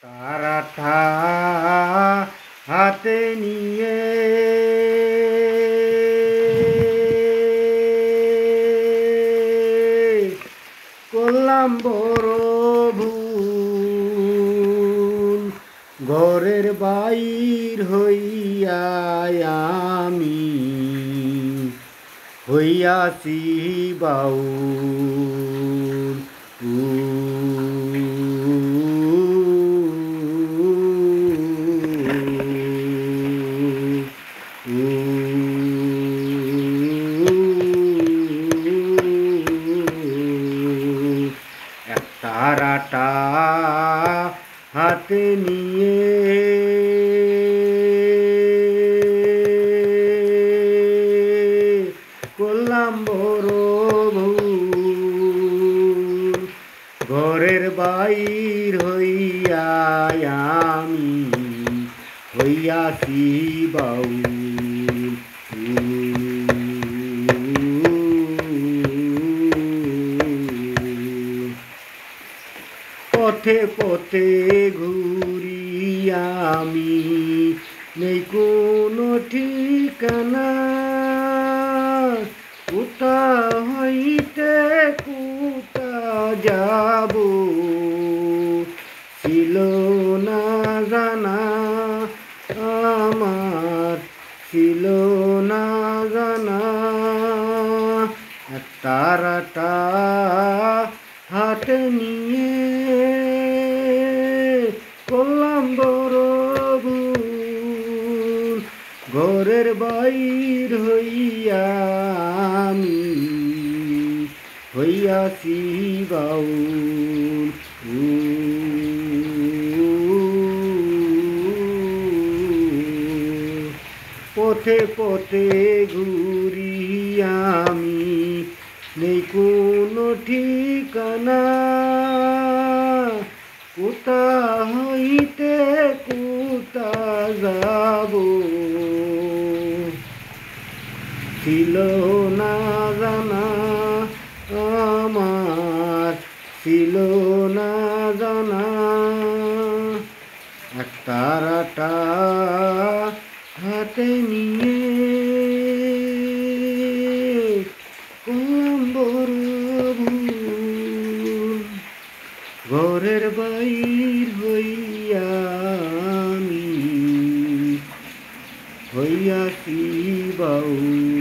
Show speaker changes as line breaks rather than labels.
তারাটা হাতে নিয়ে করলাম বড় ভুল, ঘরের বাইর হইয়া আমি হইয়াছি বাউল। তারাটা হাতে নিয়ে করলাম বড় ভুল, ঘরের বাইর হইয়া আমি হইয়াছি বাউল। পথে পথে ঘুরি আমি, নেই কোনো ঠিকানা, কোথা হইতে কোথা যাব ছিল না জানা আমার, ছিল না জানা। তারাটা হাতে নিয়ে করলাম বড় ভুল, ঘরের বাইর হইয়া আমি হইয়াছি বাউল। পথে পথে ঘুরি আমি, নেই কোনো ঠিকানা, কোথা হইতে কোথা যাব ছিল না জানা আমার, ছিল না জানা। তারাটা হাতে নিয়ে করলাম বড় ভুল, ঘরের বাইর হইয়া আমি হইয়াছি বাউল।